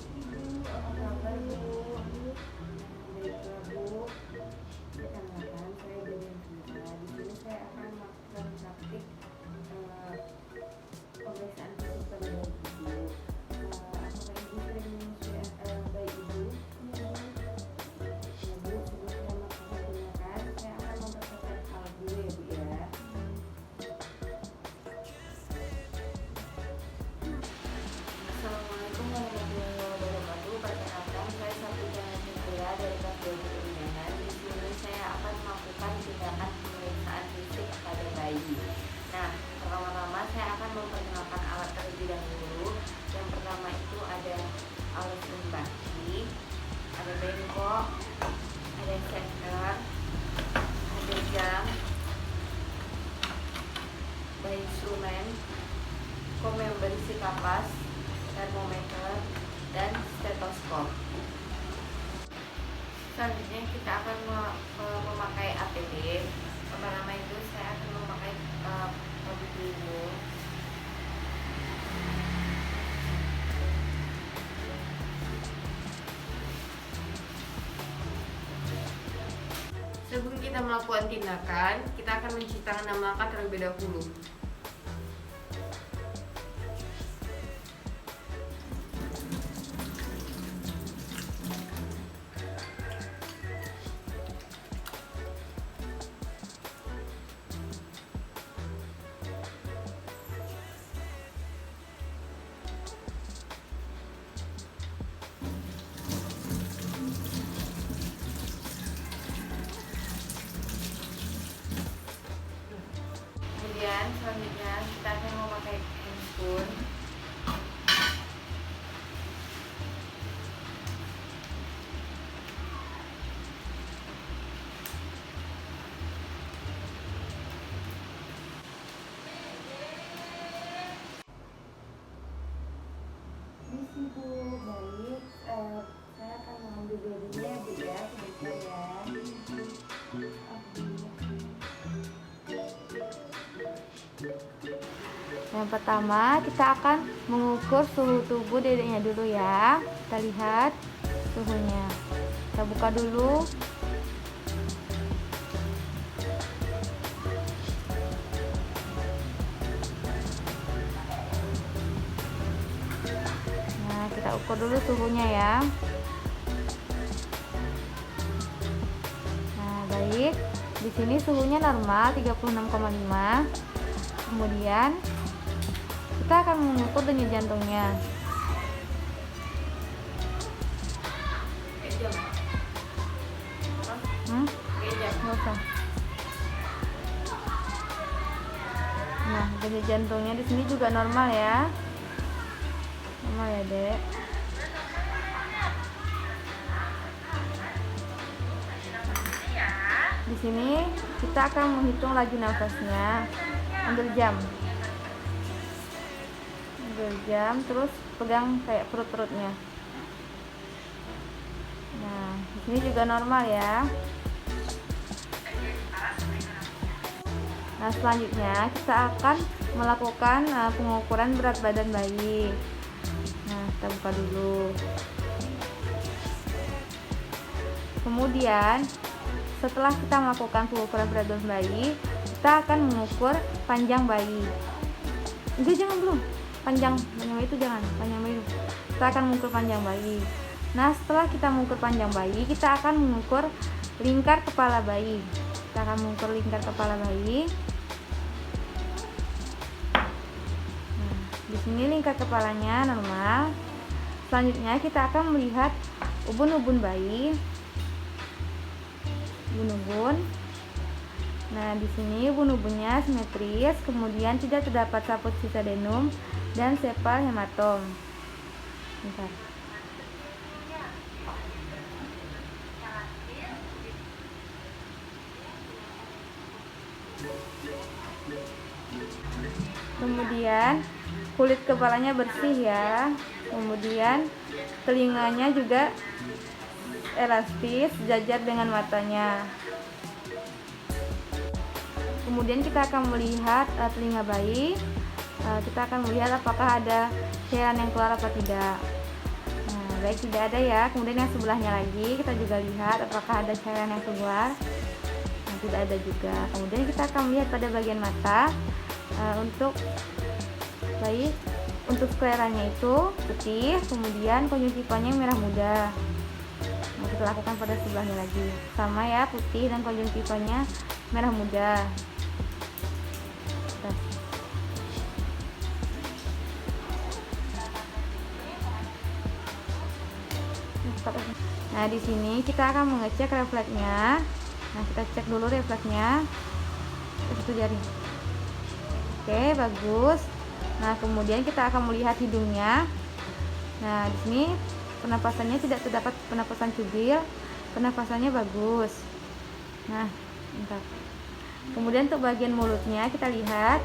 Ibu, apa kabar Bu? Baiklah Bu. Perkenalkan, saya Deyanira. Di sini saya akan melakukan praktik eh, pemeriksaan fisik pada bayi Ibu. Apakah Ibu sudah menyusui bayi Ibu? Ya Bu. Ya Bu, sebelum saya melakukan tindakan, saya akan mempersiapkan alat dulu ya Bu ya. Assalamualaikum warahmatullahi wabarakatuh. Perkenalkan, saya Safiya Nurila dari kelas 2 Undangan. Di sini saya akan melakukan tindakan pemeriksaan fisik pada bayi. Nah, pertama-tama saya akan memperkenalkan alat terlebih dahulu. Yang pertama itu ada alat sembari, ada bengkok, ada senter, ada jam, bayi instrumen, kom yang berisi kapas, termometer, dan stetoskop. Selanjutnya kita akan memakai APD. Pertama itu saya akan memakai produk dulu. Sebelum kita melakukan tindakan, kita akan mencuci tangan 6 langkah terlebih dahulu. Kemudian selanjutnya kita akan memakai handphone. Misi Bu, baik. Saya akan mengambil babynya ya Bu ya, sebentar ya. Yang pertama kita akan mengukur suhu tubuh dedeknya dulu ya. Kita lihat suhunya. Kita buka dulu. Nah, kita ukur dulu suhunya ya. Nah, baik. Di sini suhunya normal 36,5. Kemudian kita akan mengukur denyut jantungnya. Nggak usah. Nah, denyut jantungnya di sini juga normal ya. Normal ya, Dek. Di sini kita akan menghitung laju nafasnya. Ambil jam, terus pegang kayak perut-perutnya. Nah, di sini juga normal ya. Nah, selanjutnya kita akan melakukan pengukuran berat badan bayi. Nah, kita buka dulu. Kemudian setelah kita melakukan pengukuran berat badan bayi, kita akan mengukur panjang bayi. Enggak, jangan belum. Panjang bayi itu jangan. Panjang bayi. Kita akan mengukur panjang bayi. Nah, setelah kita mengukur panjang bayi, kita akan mengukur lingkar kepala bayi. Kita akan mengukur lingkar kepala bayi. Nah, di sini lingkar kepalanya normal. Selanjutnya kita akan melihat ubun-ubun bayi. Ubun-ubun. Nah, di sini ubun-ubunnya simetris, kemudian tidak terdapat saput sisa adenum dan sepal hematom. Bentar. Kemudian kulit kepalanya bersih ya. Kemudian telinganya juga elastis, sejajar dengan matanya. Kemudian kita akan melihat telinga bayi. Kita akan melihat apakah ada cairan yang keluar apa tidak. Nah, baik, tidak ada ya. Kemudian yang sebelahnya lagi kita juga lihat apakah ada cairan yang keluar. Nah, tidak ada juga. Kemudian kita akan melihat pada bagian mata. Untuk baik, untuk skleranya itu putih, kemudian konjungtivanya merah muda. Nah, kita lakukan pada sebelahnya lagi, sama ya, putih dan konjungtivanya merah muda. Nah, di sini kita akan mengecek refleksnya. Nah, kita cek dulu refleksnya. Satu jari. Oke, bagus. Nah, kemudian kita akan melihat hidungnya. Nah, di sini pernapasannya tidak terdapat pernapasan cubil, pernapasannya bagus. Nah, bentar. Kemudian untuk bagian mulutnya kita lihat.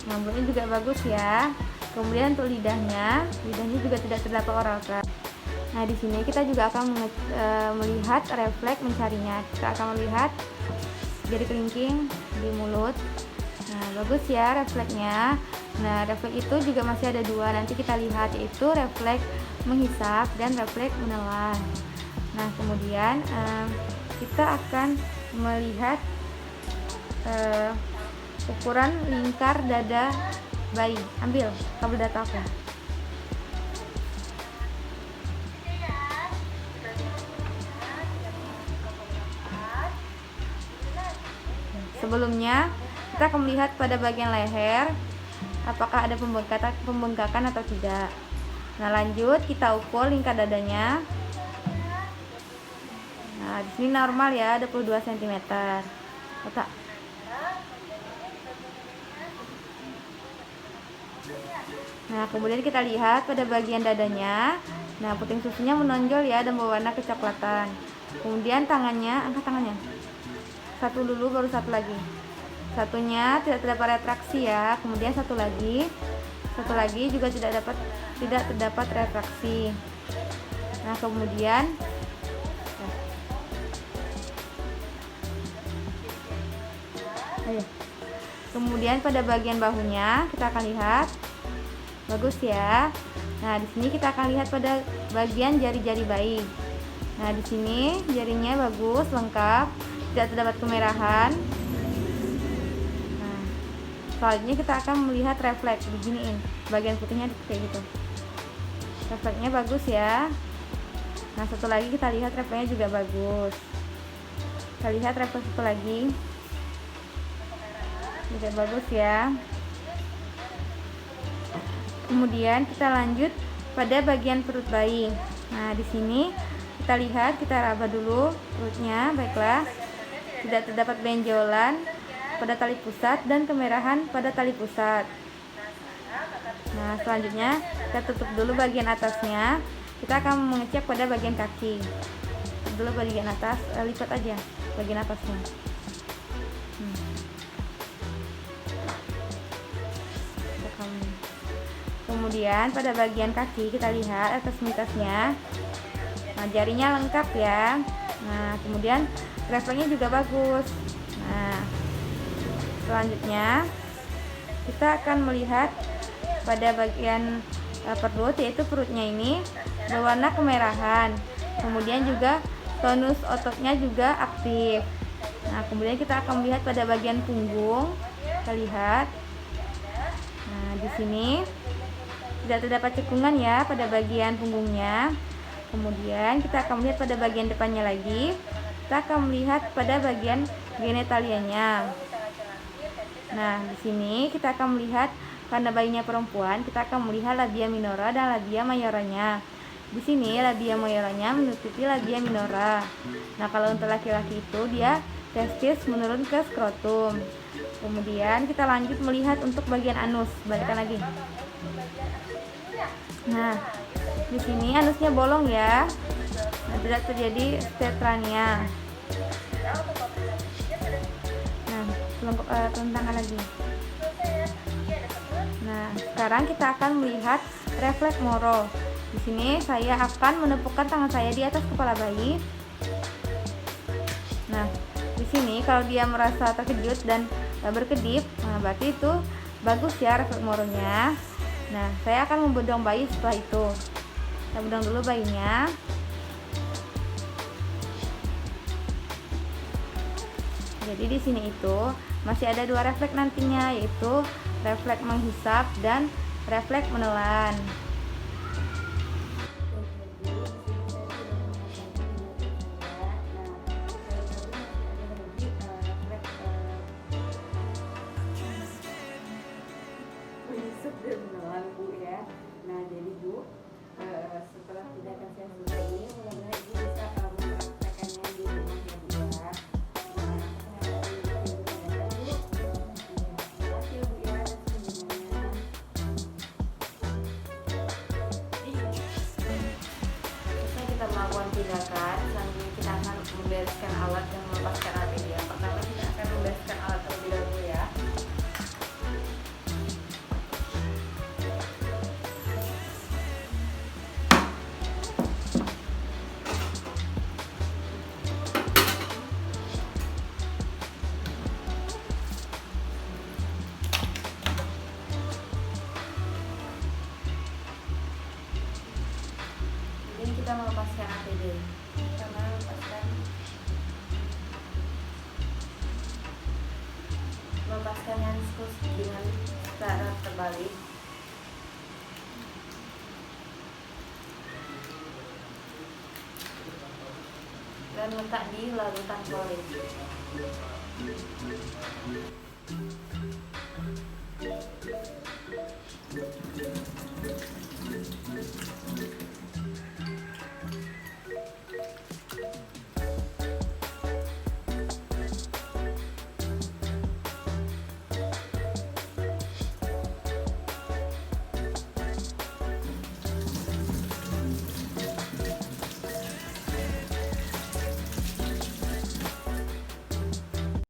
Nah, mulutnya juga bagus ya. Kemudian untuk lidahnya juga tidak terdapat oral crack. Nah, di sini kita juga akan melihat refleks mencarinya. Kita akan melihat jari kelingking di mulut. Nah, bagus ya refleksnya. Nah, refleks itu juga masih ada dua, nanti kita lihat, yaitu refleks menghisap dan refleks menelan. Nah, kemudian kita akan melihat ukuran lingkar dada bayi. Ambil kabel data aku. Sebelumnya kita akan melihat pada bagian leher apakah ada pembengkakan atau tidak. Nah, lanjut kita ukur lingkar dadanya. Nah, di sini normal ya, 22 cm. Otak. Nah, kemudian kita lihat pada bagian dadanya. Nah, puting susunya menonjol ya dan berwarna kecoklatan. Kemudian tangannya, angkat tangannya. Satu dulu, baru satu lagi. Satunya tidak terdapat retraksi ya. Kemudian satu lagi juga tidak terdapat retraksi. Nah, kemudian pada bagian bahunya kita akan lihat. Bagus ya. Nah, di sini kita akan lihat pada bagian jari-jari bayi. Nah, di sini jarinya bagus, lengkap, tidak terdapat kemerahan. Nah, selanjutnya kita akan melihat refleks, diginiin, bagian putihnya kayak gitu. Refleksnya bagus ya. Nah, satu lagi kita lihat refleksnya juga bagus. Kita lihat refleks satu lagi, juga bagus ya. Kemudian kita lanjut pada bagian perut bayi. Nah, di sini kita lihat, kita raba dulu perutnya. Baiklah, tidak terdapat benjolan pada tali pusat dan kemerahan pada tali pusat. Nah, selanjutnya kita tutup dulu bagian atasnya. Kita akan mengecek pada bagian kaki. Tutup dulu bagian atas, lipat aja bagian atasnya. Kemudian pada bagian kaki kita lihat atas mitasnya. Nah, jarinya lengkap ya. Nah, kemudian refleksnya juga bagus. Nah, selanjutnya kita akan melihat pada bagian perut, yaitu perutnya ini berwarna kemerahan. Kemudian juga tonus ototnya juga aktif. Nah, kemudian kita akan melihat pada bagian punggung. Kita lihat. Nah, di sini tidak terdapat cekungan ya pada bagian punggungnya. Kemudian kita akan melihat pada bagian depannya lagi. Kita akan melihat pada bagian genitalianya. Nah, di sini kita akan melihat, karena bayinya perempuan, kita akan melihat labia minora dan labia mayoranya. Di sini labia mayoranya menutupi labia minora. Nah, kalau untuk laki-laki itu dia testis menurun ke skrotum. Kemudian kita lanjut melihat untuk bagian anus. Balikkan lagi. Nah, di sini anusnya bolong ya. Nah, tidak terjadi stetrania. Nah, tangan lagi. Nah, sekarang kita akan melihat refleks Moro. Di sini saya akan menepukkan tangan saya di atas kepala bayi. Nah, di sini kalau dia merasa terkejut dan berkedip, nah berarti itu bagus ya refleks Moronya. Nah, saya akan membedong bayi setelah itu. Kita bedang dulu bayinya. Jadi di sini itu masih ada 2 refleks nantinya, yaitu refleks menghisap dan refleks menelan. Nah, jadi Bu, setelah tindakan saya selesai ini, mudah-mudahan Ibu bisa mempraktekannya di rumahnya Bu ya. Nah, terima kasih Bu ya atas kunjungannya. Setelah kita melakukan tindakan, selanjutnya kita akan membereskan alat dan melepaskan APD. Pertama kita akan membereskan alat terlebih dahulu ya. Ini kita melepaskan APD. Kita melepaskan handscoop dengan cara terbalik. Dan letak di larutan klorin.